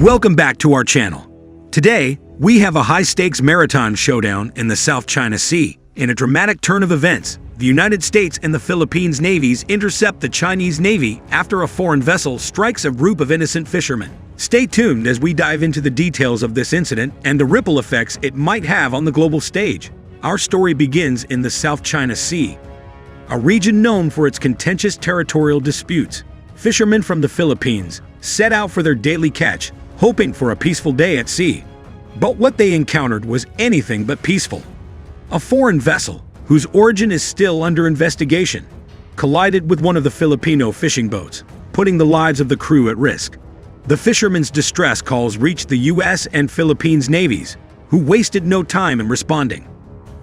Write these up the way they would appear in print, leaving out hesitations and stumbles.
Welcome back to our channel. Today, we have a high-stakes maritime showdown in the South China Sea. In a dramatic turn of events, the United States and the Philippines navies intercept the Chinese Navy after a foreign vessel strikes a group of innocent fishermen. Stay tuned as we dive into the details of this incident and the ripple effects it might have on the global stage. Our story begins in the South China Sea, a region known for its contentious territorial disputes. Fishermen from the Philippines set out for their daily catch, hoping for a peaceful day at sea. But what they encountered was anything but peaceful. A foreign vessel, whose origin is still under investigation, collided with one of the Filipino fishing boats, putting the lives of the crew at risk. The fishermen's distress calls reached the U.S. and Philippines navies, who wasted no time in responding.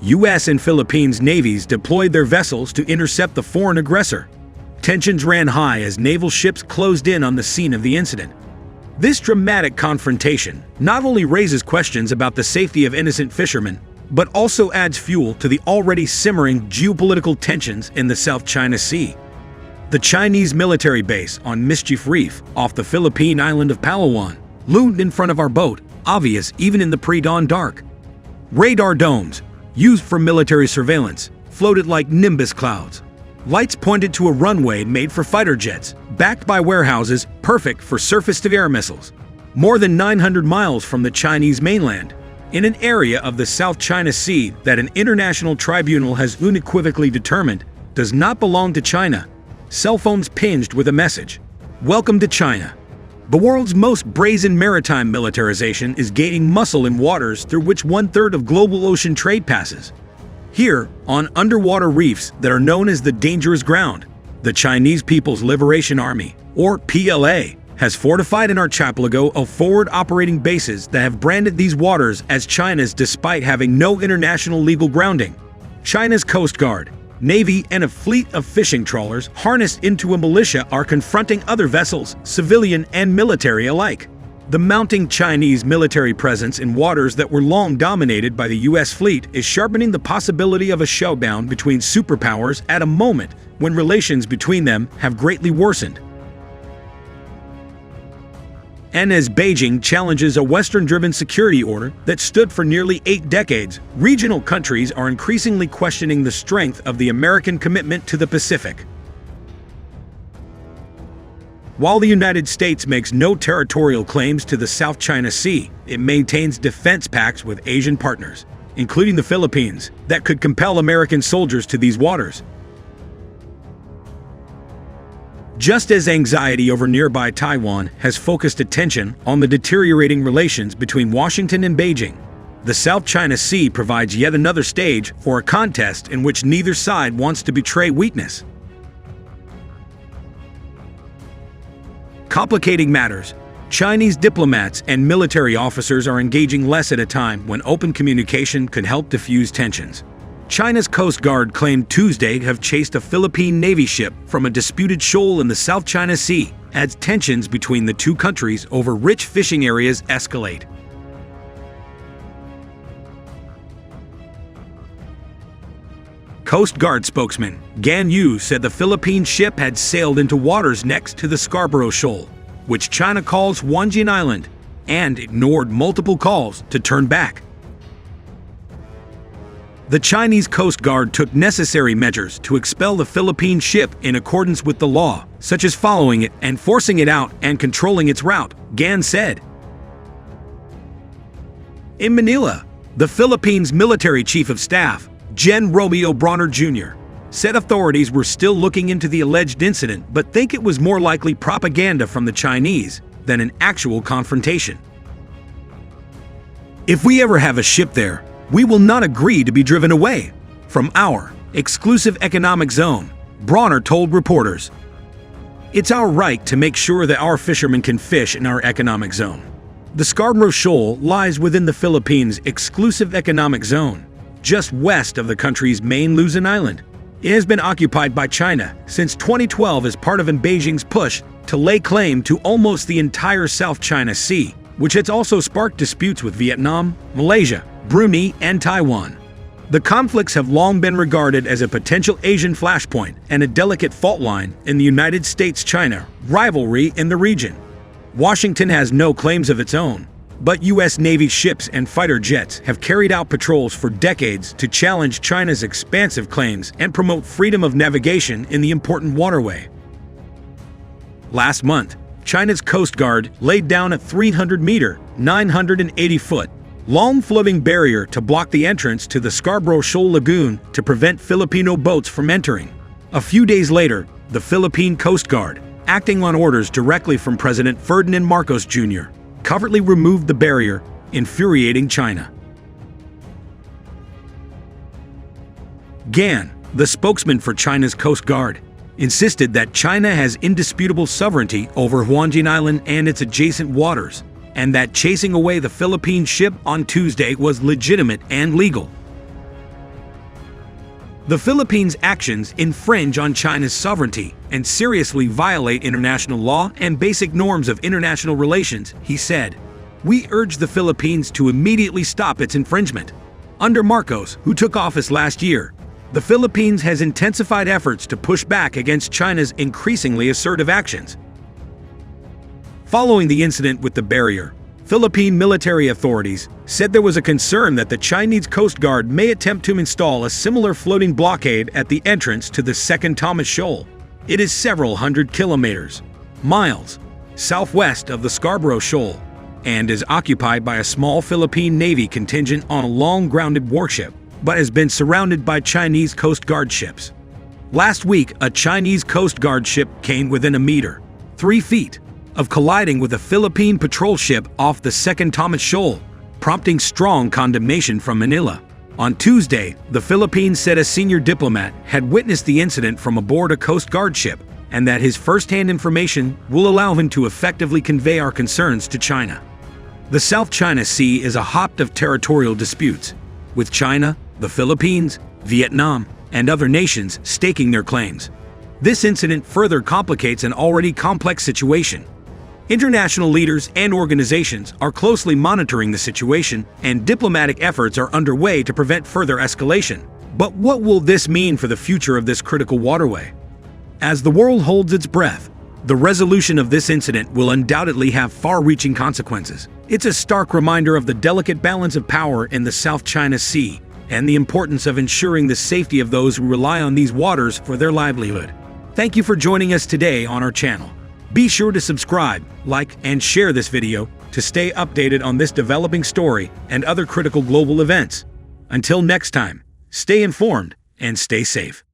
U.S. and Philippines navies deployed their vessels to intercept the foreign aggressor. Tensions ran high as naval ships closed in on the scene of the incident. This dramatic confrontation not only raises questions about the safety of innocent fishermen, but also adds fuel to the already simmering geopolitical tensions in the South China Sea. The Chinese military base on Mischief Reef off the Philippine island of Palawan loomed in front of our boat, obvious even in the pre-dawn dark. Radar domes, used for military surveillance, floated like nimbus clouds. Lights pointed to a runway made for fighter jets, backed by warehouses perfect for surface-to-air missiles. More than 900 miles from the Chinese mainland, in an area of the South China Sea that an international tribunal has unequivocally determined does not belong to China, cell phones pinged with a message: "Welcome to China." The world's most brazen maritime militarization is gaining muscle in waters through which one-third of global ocean trade passes. Here, on underwater reefs that are known as the dangerous ground, the Chinese People's Liberation Army, or PLA, has fortified an archipelago of forward operating bases that have branded these waters as China's despite having no international legal grounding. China's Coast Guard, Navy, and a fleet of fishing trawlers harnessed into a militia are confronting other vessels, civilian and military alike. The mounting Chinese military presence in waters that were long dominated by the U.S. fleet is sharpening the possibility of a showdown between superpowers at a moment when relations between them have greatly worsened. And as Beijing challenges a Western-driven security order that stood for nearly 8 decades, regional countries are increasingly questioning the strength of the American commitment to the Pacific. While the United States makes no territorial claims to the South China Sea, it maintains defense pacts with Asian partners, including the Philippines, that could compel American soldiers to these waters. Just as anxiety over nearby Taiwan has focused attention on the deteriorating relations between Washington and Beijing, the South China Sea provides yet another stage for a contest in which neither side wants to betray weakness. Complicating matters, Chinese diplomats and military officers are engaging less at a time when open communication could help diffuse tensions. China's Coast Guard claimed Tuesday to have chased a Philippine Navy ship from a disputed shoal in the South China Sea, as tensions between the two countries over rich fishing areas escalate. Coast Guard spokesman Gan Yu said the Philippine ship had sailed into waters next to the Scarborough Shoal, which China calls Wanjian Island, and ignored multiple calls to turn back. The Chinese Coast Guard took necessary measures to expel the Philippine ship in accordance with the law, such as following it and forcing it out and controlling its route, Gan said. In Manila, the Philippines military chief of staff, Gen. Romeo Bronner Jr., said authorities were still looking into the alleged incident but think it was more likely propaganda from the Chinese than an actual confrontation. "If we ever have a ship there, we will not agree to be driven away from our exclusive economic zone," Bronner told reporters. "It's our right to make sure that our fishermen can fish in our economic zone." The Scarborough Shoal lies within the Philippines' exclusive economic zone, just west of the country's main Luzon Island. It has been occupied by China since 2012 as part of Beijing's push to lay claim to almost the entire South China Sea, which has also sparked disputes with Vietnam, Malaysia, Brunei, and Taiwan. The conflicts have long been regarded as a potential Asian flashpoint and a delicate fault line in the United States-China rivalry in the region. Washington has no claims of its own, but U.S. Navy ships and fighter jets have carried out patrols for decades to challenge China's expansive claims and promote freedom of navigation in the important waterway. Last month, China's Coast Guard laid down a 300-meter, 980-foot, long floating barrier to block the entrance to the Scarborough Shoal Lagoon to prevent Filipino boats from entering. A few days later, the Philippine Coast Guard, acting on orders directly from President Ferdinand Marcos Jr., covertly removed the barrier, infuriating China. Gan, the spokesman for China's Coast Guard, insisted that China has indisputable sovereignty over Huangjin Island and its adjacent waters, and that chasing away the Philippine ship on Tuesday was legitimate and legal. The Philippines' actions infringe on China's sovereignty and seriously violate international law and basic norms of international relations, he said. We urge the Philippines to immediately stop its infringement. Under Marcos, who took office last year, the Philippines has intensified efforts to push back against China's increasingly assertive actions. Following the incident with the barrier, Philippine military authorities said there was a concern that the Chinese Coast Guard may attempt to install a similar floating blockade at the entrance to the Second Thomas Shoal. It is several hundred miles, southwest of the Scarborough Shoal, and is occupied by a small Philippine Navy contingent on a long-grounded warship, but has been surrounded by Chinese Coast Guard ships. Last week, a Chinese Coast Guard ship came within a meter, 3 feet, of colliding with a Philippine patrol ship off the Second Thomas Shoal, prompting strong condemnation from Manila. On Tuesday, the Philippines said a senior diplomat had witnessed the incident from aboard a Coast Guard ship, and that his first-hand information will allow him to effectively convey our concerns to China. The South China Sea is a hotbed of territorial disputes, with China, the Philippines, Vietnam, and other nations staking their claims. This incident further complicates an already complex situation. International leaders and organizations are closely monitoring the situation, and diplomatic efforts are underway to prevent further escalation. But what will this mean for the future of this critical waterway? As the world holds its breath, the resolution of this incident will undoubtedly have far-reaching consequences. It's a stark reminder of the delicate balance of power in the South China Sea and the importance of ensuring the safety of those who rely on these waters for their livelihood. Thank you for joining us today on our channel. Be sure to subscribe, like, and share this video to stay updated on this developing story and other critical global events. Until next time, stay informed and stay safe.